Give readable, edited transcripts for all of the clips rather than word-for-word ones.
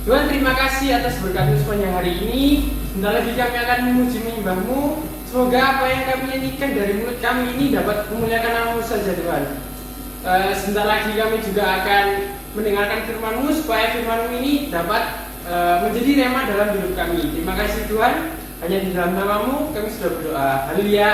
Tuhan, terima kasih atas berkat-Mu sepanjang hari ini. Sebentar lagi kami akan memuji menyembah-Mu. Semoga apa yang kami nyanyikan dari mulut kami ini dapat memuliakan nama-Mu saja, Tuhan. Sebentar lagi kami juga akan mendengarkan firman-Mu, supaya firman-Mu ini dapat menjadi rema dalam hidup kami. Terima kasih Tuhan. Hanya di dalam nama-Mu kami sudah berdoa. Haleluya.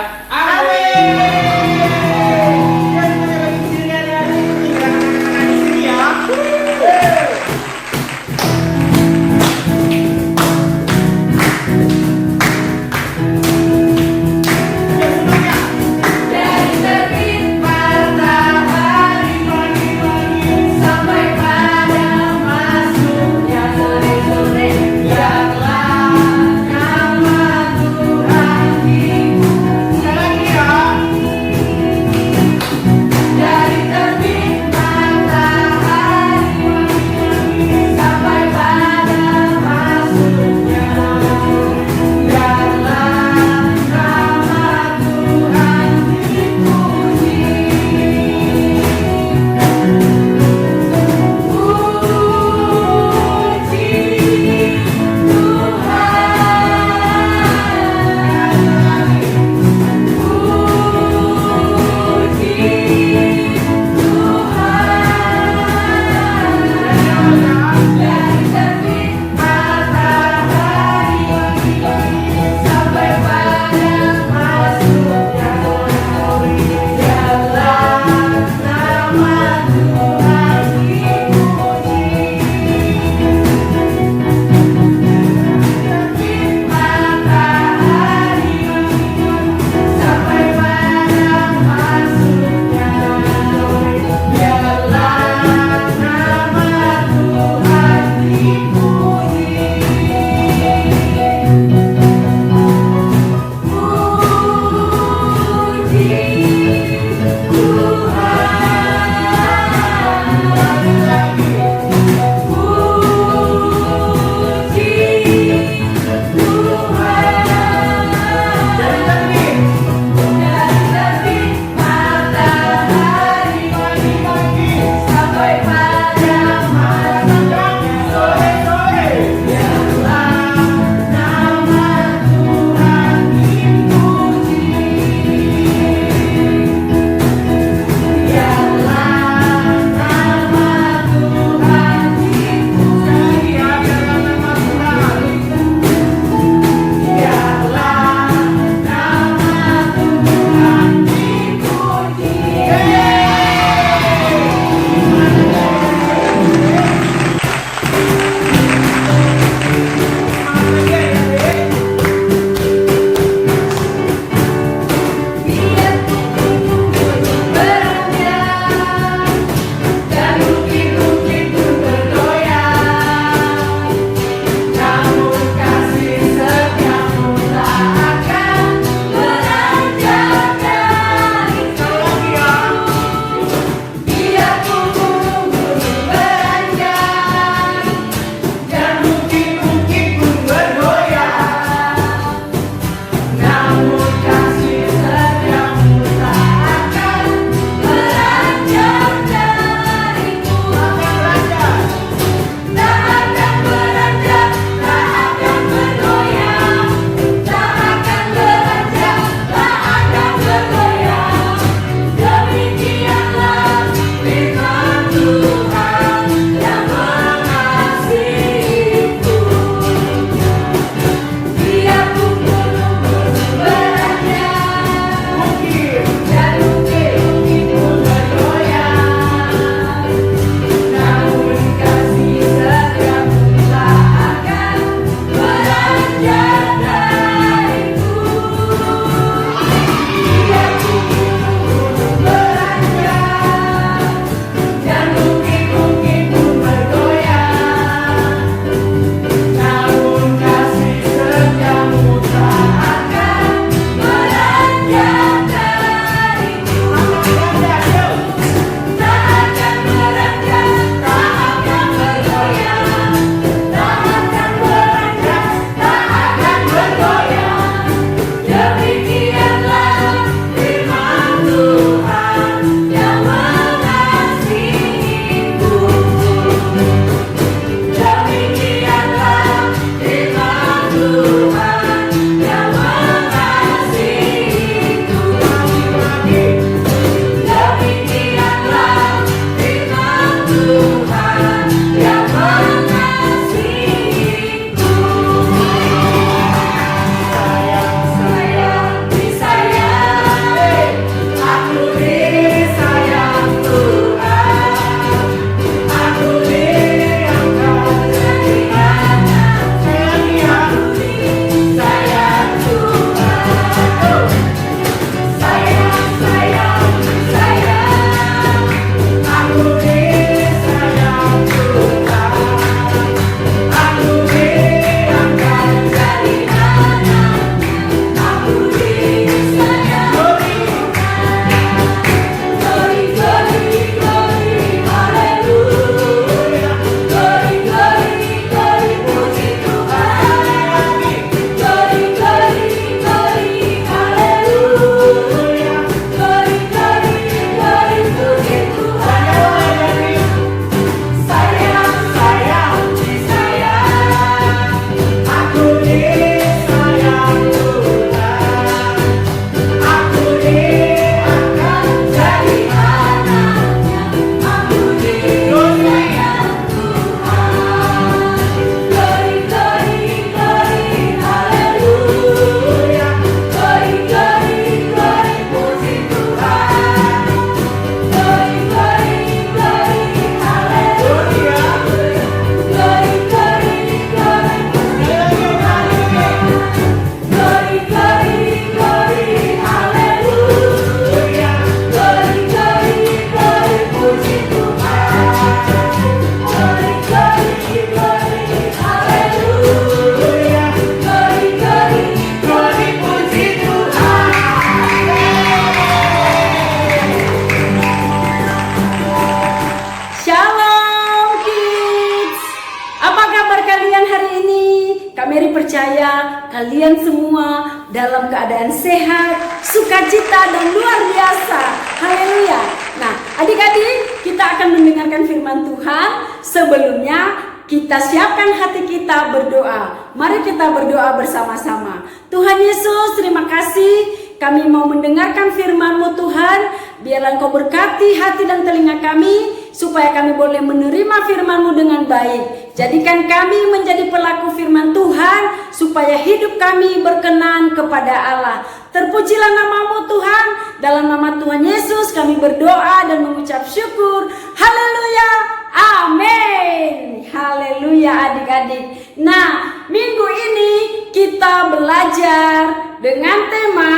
Kami percaya kalian semua dalam keadaan sehat, sukacita dan luar biasa. Haleluya. Nah, adik-adik, kita akan mendengarkan firman Tuhan. Sebelumnya kita siapkan hati kita berdoa. Mari kita berdoa bersama-sama. Tuhan Yesus, terima kasih. Kami mau mendengarkan firman-Mu Tuhan. Biarlah Engkau berkati hati dan telinga kami, supaya kami boleh menerima firman-Mu dengan baik. Jadikan kami menjadi pelaku firman Tuhan, supaya hidup kami berkenan kepada Allah. Terpujilah nama-Mu Tuhan. Dalam nama Tuhan Yesus kami berdoa dan mengucap syukur. Haleluya. Amin. Haleluya adik-adik. Nah, minggu ini kita belajar dengan tema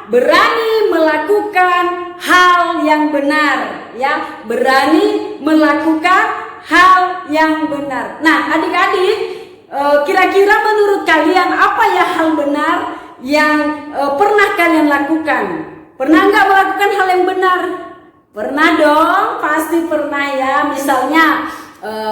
berani melakukan hal yang benar, ya. Berani melakukan hal yang benar. Nah, adik-adik, kira-kira menurut kalian apa ya hal benar yang pernah kalian lakukan? Pernah nggak melakukan hal yang benar? Pernah dong, pasti pernah ya. Misalnya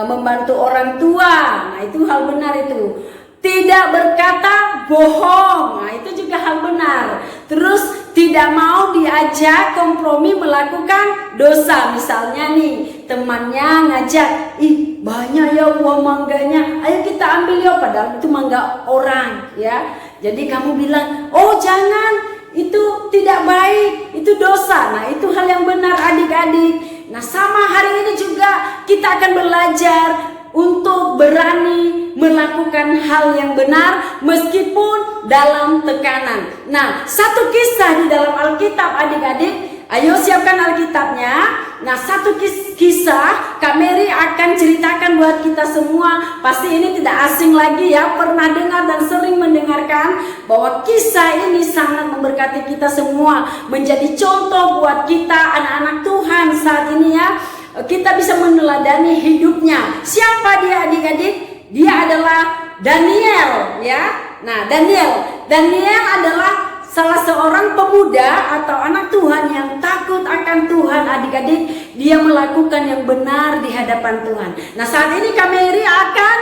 membantu orang tua, nah itu hal benar itu. Tidak berkata bohong, nah itu juga hal benar. Terus tidak mau diajak kompromi melakukan dosa. Misalnya nih, temannya ngajak, ih banyak ya buah mangganya, ayo kita ambil ya, padahal itu mangga orang ya. Jadi kamu bilang, oh jangan, itu tidak baik, itu dosa. Nah itu hal yang benar adik-adik. Nah sama hari ini juga kita akan belajar untuk berani melakukan hal yang benar meskipun dalam tekanan. Nah, satu kisah di dalam Alkitab adik-adik. Ayo siapkan Alkitabnya. Nah, satu kisah Kak Mary akan ceritakan buat kita semua. Pasti ini tidak asing lagi ya, pernah dengar dan sering mendengarkan bahwa kisah ini sangat memberkati kita semua, menjadi contoh buat kita anak-anak Tuhan saat ini ya. Kita bisa meneladani hidupnya. Siapa dia adik-adik? Dia adalah Daniel ya. Nah, Daniel adalah salah seorang pemuda atau anak Tuhan yang takut akan Tuhan adik-adik. Dia melakukan yang benar di hadapan Tuhan. Nah, saat ini Kak Mary akan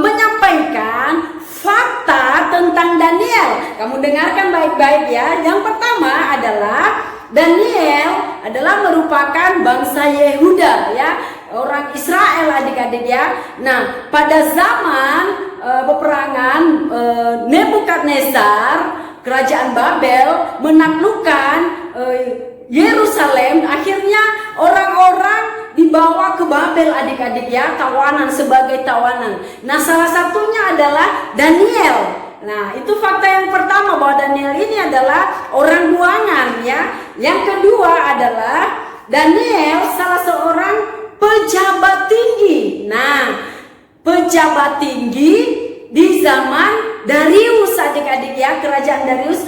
menyampaikan fakta tentang Daniel. Kamu dengarkan baik-baik ya. Yang pertama adalah Daniel adalah merupakan bangsa Yehuda ya, orang Israel adik-adik ya. Nah, pada zaman peperangan Nebukadnezar, kerajaan Babel menaklukkan Yerusalem, akhirnya orang-orang dibawa ke Babel adik-adik ya, tawanan, sebagai tawanan. Nah, salah satunya adalah Daniel. Nah, itu fakta yang pertama bahwa Daniel ini adalah orang buangan ya. Yang kedua adalah Daniel salah seorang pejabat tinggi. Nah, pejabat tinggi di zaman Darius adik-adik ya, kerajaan Darius.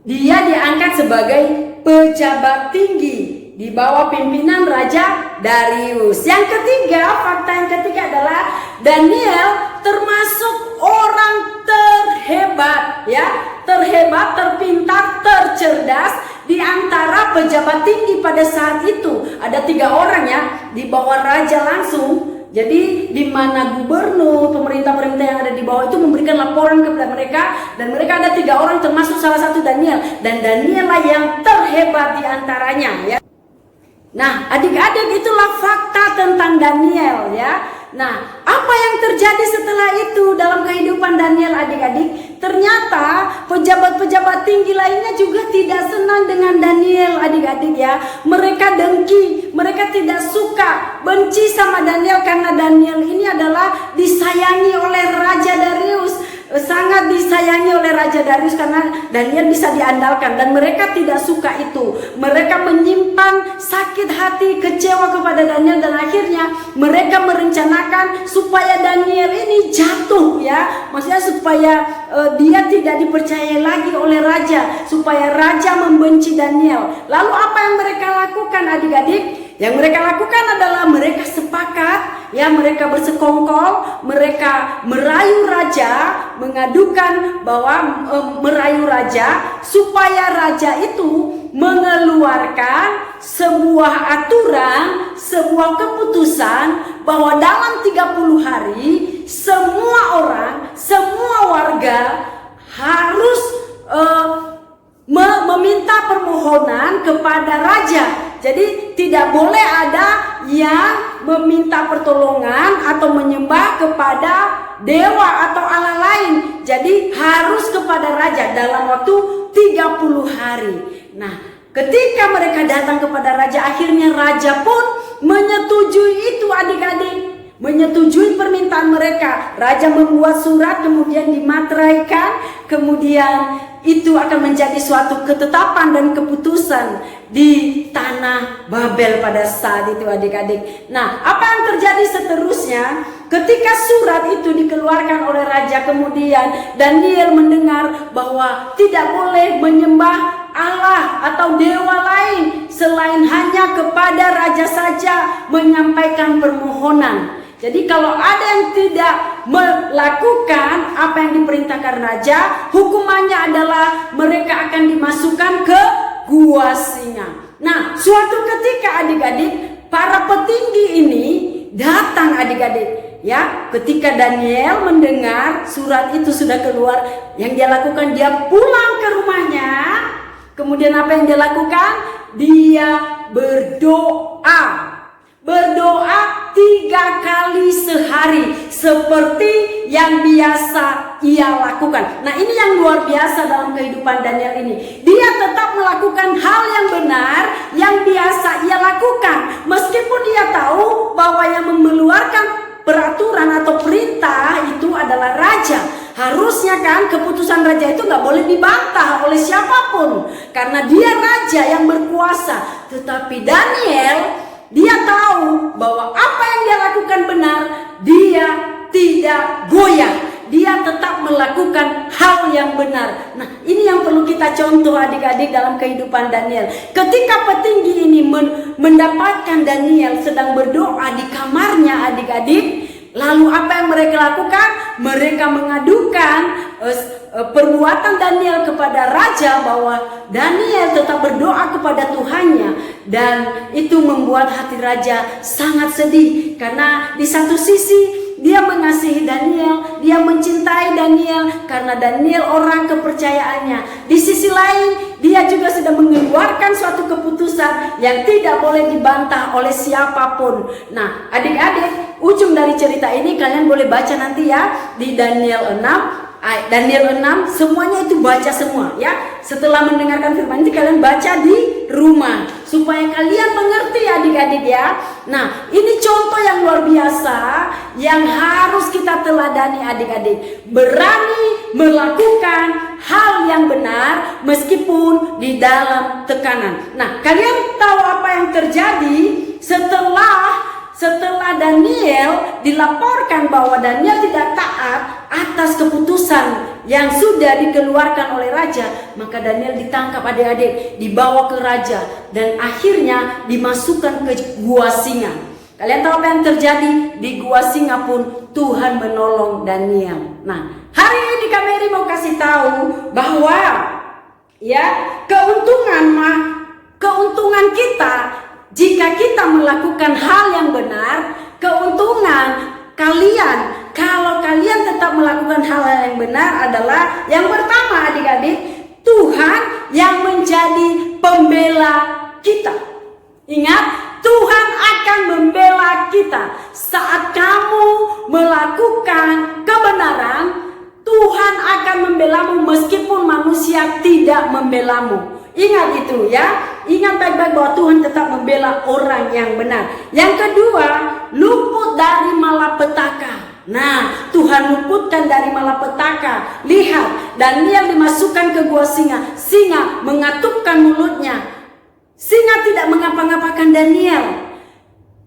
Dia diangkat sebagai pejabat tinggi di bawah pimpinan Raja Darius. Yang ketiga, fakta yang ketiga adalah Daniel termasuk orang terhebat ya, terhebat, terpintar, tercerdas di antara pejabat tinggi pada saat itu. Ada 3 orang ya, di bawah raja langsung. Jadi di mana gubernur, pemerintah-pemerintah yang ada di bawah itu memberikan laporan kepada mereka, dan mereka ada 3 orang termasuk salah satu Daniel, dan Daniel lah yang terhebat di antaranya ya. Nah, adik-adik, itulah fakta tentang Daniel ya. Nah, apa yang terjadi setelah itu dalam kehidupan Daniel adik-adik? Ternyata pejabat-pejabat tinggi lainnya juga tidak senang dengan Daniel adik-adik ya. Mereka dengki, mereka tidak suka, benci sama Daniel karena Daniel ini adalah disayangi oleh Raja Darius. Sangat disayangi oleh Raja Darius karena Daniel bisa diandalkan, dan mereka tidak suka itu. Mereka menyimpan sakit hati, kecewa kepada Daniel, dan akhirnya mereka merencanakan supaya Daniel ini jatuh ya. Maksudnya supaya dia tidak dipercaya lagi oleh raja, supaya raja membenci Daniel. Lalu apa yang mereka lakukan adik-adik? Yang mereka lakukan adalah mereka sepakat ya, mereka bersekongkol, mereka merayu raja, mengadukan bahwa merayu raja supaya raja itu mengeluarkan sebuah aturan, sebuah keputusan bahwa dalam 30 hari semua meminta pertolongan atau menyembah kepada dewa atau Allah lain. Jadi harus kepada raja dalam waktu 30 hari. Nah, ketika mereka datang kepada raja, akhirnya raja pun menyetujui itu adik-adik. Menyetujui permintaan mereka. Raja membuat surat, kemudian dimateraikan, kemudian itu akan menjadi suatu ketetapan dan keputusan di tanah Babel pada saat itu adik-adik. Nah, apa yang terjadi seterusnya? Ketika surat itu dikeluarkan oleh raja, kemudian Daniel mendengar bahwa tidak boleh menyembah Allah atau dewa lain selain hanya kepada raja saja menyampaikan permohonan. Jadi kalau ada yang tidak melakukan apa yang diperintahkan raja, hukumannya adalah mereka akan dimasukkan ke gua singa. Nah, suatu ketika adik-adik, para petinggi ini datang adik-adik. Ya, ketika Daniel mendengar surat itu sudah keluar, yang dia lakukan, dia pulang ke rumahnya. Kemudian apa yang dia lakukan? Dia berdoa. Berdoa 3 kali sehari seperti yang biasa ia lakukan. Nah, ini yang luar biasa dalam kehidupan Daniel ini. Dia tetap melakukan hal yang benar yang biasa ia lakukan, meskipun dia tahu bahwa yang mengeluarkan peraturan atau perintah itu adalah raja. Harusnya kan keputusan raja itu gak boleh dibantah oleh siapapun, karena dia raja yang berkuasa. Tetapi Daniel, dia tahu bahwa apa yang dia lakukan benar. Dia tidak goyah. Dia tetap melakukan hal yang benar. Nah, ini yang perlu kita contoh adik-adik dalam kehidupan Daniel. Ketika petinggi ini mendapatkan Daniel sedang berdoa di kamarnya adik-adik, lalu apa yang mereka lakukan? Mereka mengadukan perbuatan Daniel kepada raja, bahwa Daniel tetap berdoa kepada Tuhannya, dan itu membuat hati raja sangat sedih, karena di satu sisi dia mengasihi Daniel, dia mencintai Daniel karena Daniel orang kepercayaannya. Di sisi lain, dia juga sedang mengeluarkan suatu keputusan yang tidak boleh dibantah oleh siapapun. Nah, adik-adik, ujung dari cerita ini kalian boleh baca nanti ya di Daniel 6. Daniel 6, semuanya itu baca semua ya. Setelah mendengarkan firman ini, kalian baca di rumah supaya kalian mengerti adik-adik ya. Nah, ini contoh yang luar biasa yang harus kita teladani adik-adik. Berani melakukan hal yang benar meskipun di dalam tekanan. Nah, kalian tahu apa yang terjadi setelah Daniel dilaporkan bahwa Daniel tidak taat atas keputusan yang sudah dikeluarkan oleh raja, maka Daniel ditangkap adik-adik, dibawa ke raja, dan akhirnya dimasukkan ke gua singa. Kalian tahu apa yang terjadi? Di gua singa pun Tuhan menolong Daniel. Nah, hari ini kami mau kasih tahu bahwa ya, keuntungan kita jika kita melakukan hal yang benar. Keuntungan kalian kalau kalian tetap melakukan hal yang benar adalah yang pertama adik-adik, Tuhan yang menjadi pembela kita. Ingat, Tuhan akan membela kita. Saat kamu melakukan kebenaran, Tuhan akan membelamu meskipun manusia tidak membelamu. Ingat itu ya. Ingat baik-baik bahwa Tuhan tetap membela orang yang benar. Yang kedua, luput dari malapetaka. Nah, Tuhan luputkan dari malapetaka. Lihat, Daniel dimasukkan ke gua singa. Singa mengatupkan mulutnya. Singa tidak mengapa-ngapakan Daniel.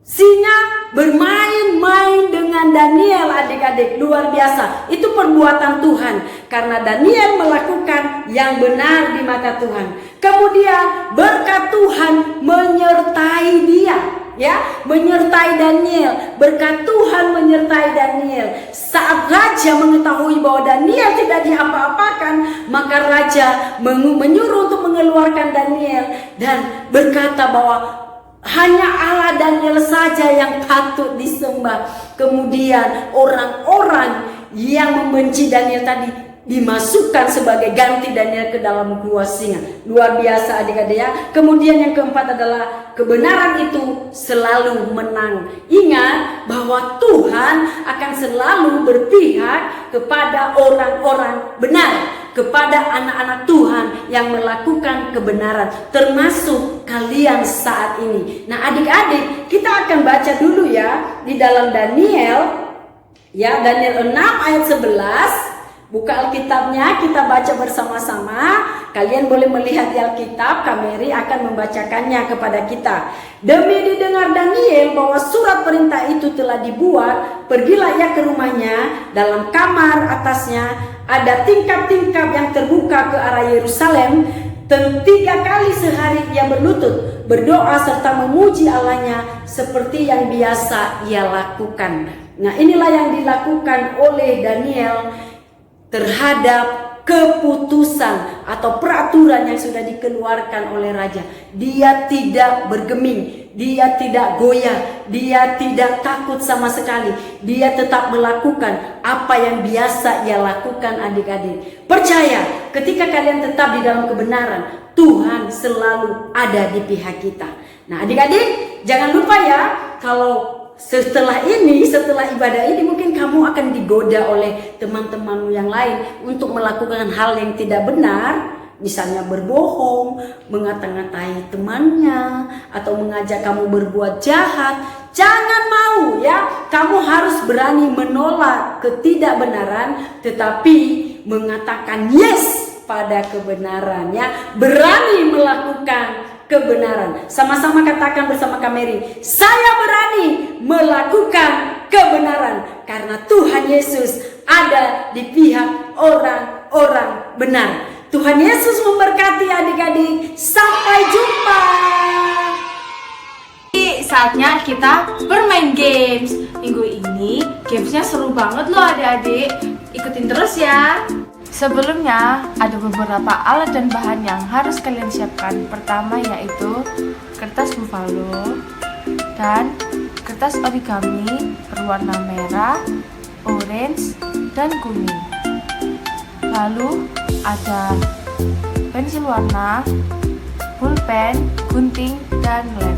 Singa bermain-main dengan Daniel adik-adik. Luar biasa. Itu perbuatan Tuhan. Karena Daniel melakukan yang benar di mata Tuhan. Kemudian berkat Tuhan menyertai dia. Ya, menyertai Daniel. Berkat Tuhan menyertai Daniel. Saat raja mengetahui bahwa Daniel tidak diapa-apakan, maka raja menyuruh untuk mengeluarkan Daniel dan berkata bahwa hanya Allah Daniel saja yang patut disembah. Kemudian orang-orang yang membenci Daniel tadi dimasukkan sebagai ganti Daniel ke dalam gua singa. Luar biasa adik-adik ya. Kemudian yang keempat adalah kebenaran itu selalu menang. Ingat bahwa Tuhan akan selalu berpihak kepada orang-orang benar, kepada anak-anak Tuhan yang melakukan kebenaran, termasuk kalian saat ini. Nah adik-adik, kita akan baca dulu ya di dalam Daniel, ya Daniel 6 ayat 11. Buka Alkitabnya, kita baca bersama-sama. Kalian boleh melihat di Alkitab, Kak Mary akan membacakannya kepada kita. Demi didengar Daniel bahwa surat perintah itu telah dibuat, pergilah ia ke rumahnya. Dalam kamar atasnya ada tingkap-tingkap yang terbuka ke arah Yerusalem. 3 kali sehari ia berlutut, berdoa serta memuji Allahnya seperti yang biasa ia lakukan. Nah inilah yang dilakukan oleh Daniel terhadap keputusan atau peraturan yang sudah dikeluarkan oleh raja. Dia tidak bergeming, dia tidak goyah, dia tidak takut sama sekali. Dia tetap melakukan apa yang biasa ia lakukan adik-adik. Percaya, ketika kalian tetap di dalam kebenaran, Tuhan selalu ada di pihak kita. Nah adik-adik, jangan lupa ya, kalau setelah ibadah ini mungkin kamu akan digoda oleh teman-temanmu yang lain untuk melakukan hal yang tidak benar, misalnya berbohong, mengata-ngatai temannya, atau mengajak kamu berbuat jahat. Jangan mau ya, kamu harus berani menolak ketidakbenaran, tetapi mengatakan yes pada kebenaran ya, berani melakukan kebenaran. Sama-sama katakan bersama Kak Mary, saya berani melakukan kebenaran karena Tuhan Yesus ada di pihak orang-orang benar. Tuhan Yesus memberkati adik-adik. Sampai jumpa. Saatnya kita bermain games. Minggu ini gamesnya seru banget loh adik-adik. Ikutin terus ya. Sebelumnya ada beberapa alat dan bahan yang harus kalian siapkan. Pertama yaitu kertas buffalo dan kertas origami berwarna merah, orange, dan kuning. Lalu ada pensil warna, pulpen, gunting, dan lem.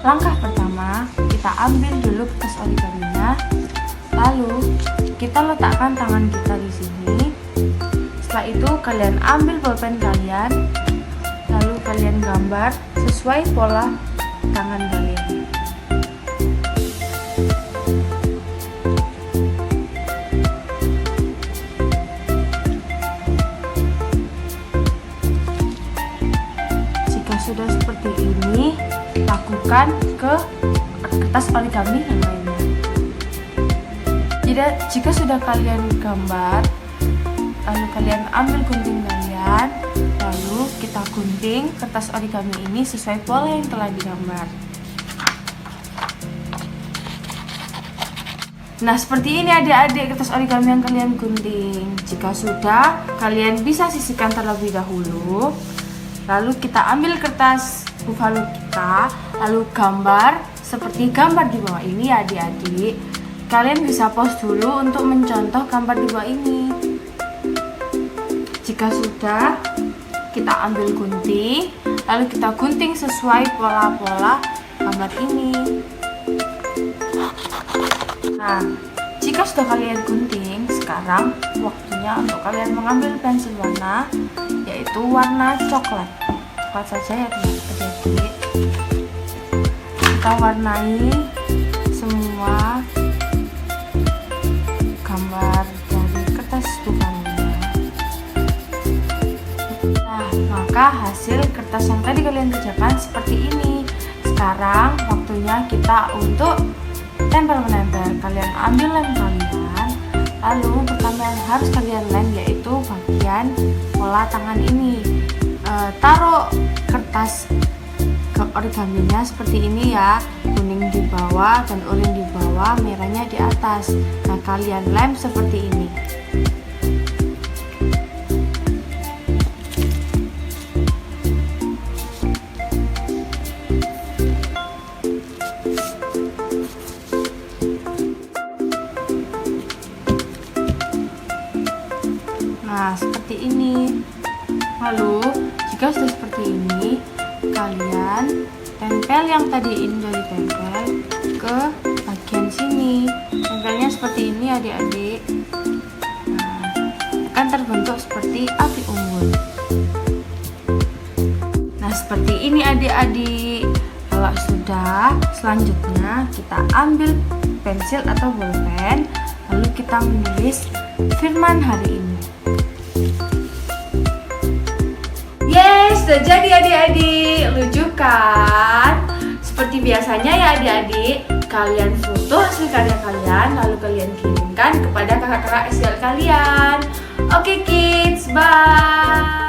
Langkah pertama, kita ambil dulu kertas origaminya. Lalu kita letakkan tangan kita di sini. Setelah itu kalian ambil pulpen kalian, lalu kalian gambar sesuai pola tangan kalian. Jika sudah seperti ini, lakukan ke kertas origami yang lainnya. Jika sudah kalian gambar, lalu kalian ambil gunting kalian, lalu kita gunting kertas origami ini sesuai pola yang telah digambar. Nah seperti ini adik-adik kertas origami yang kalian gunting. Jika sudah, kalian bisa sisihkan terlebih dahulu. Lalu kita ambil kertas buffalo kita, lalu gambar seperti gambar di bawah ini ya adik-adik. Kalian bisa pause dulu untuk mencontoh gambar di bawah ini. Jika sudah, kita ambil gunting, lalu kita gunting sesuai pola-pola gambar ini. Nah, jika sudah kalian gunting, sekarang waktunya untuk kalian mengambil pensil warna, yaitu warna coklat. Coklat saja ya adik-adik. Kita warnai semua gambar dari kertas buffalo-nya. Nah, maka hasil kertas yang tadi kalian kerjakan seperti ini. Sekarang waktunya kita untuk tempel-menempel. Kalian ambil lem kalian, lalu pertama yang harus kalian lem yaitu bagian pola tangan ini. Taruh kertas ke origaminya seperti ini ya, kuning di bawah dan oranye di bawah, merahnya di atas. Nah kalian lem seperti ini. Nah, seperti ini. Lalu, jika sudah seperti ini, kalian tempel yang tadi ini udah ditempel ke bagian sini. Tempelnya seperti ini adik-adik. Nah, akan terbentuk seperti api unggun. Nah, seperti ini adik-adik. Kalau sudah, selanjutnya kita ambil pensil atau bolpen, lalu kita menulis firman hari ini. Yes, sudah jadi adik-adik. Lucu kan? Seperti biasanya ya adik-adik, kalian foto hasil karya kalian, lalu kalian kirimkan kepada kakak-kakak SDL kalian. Oke kids, bye.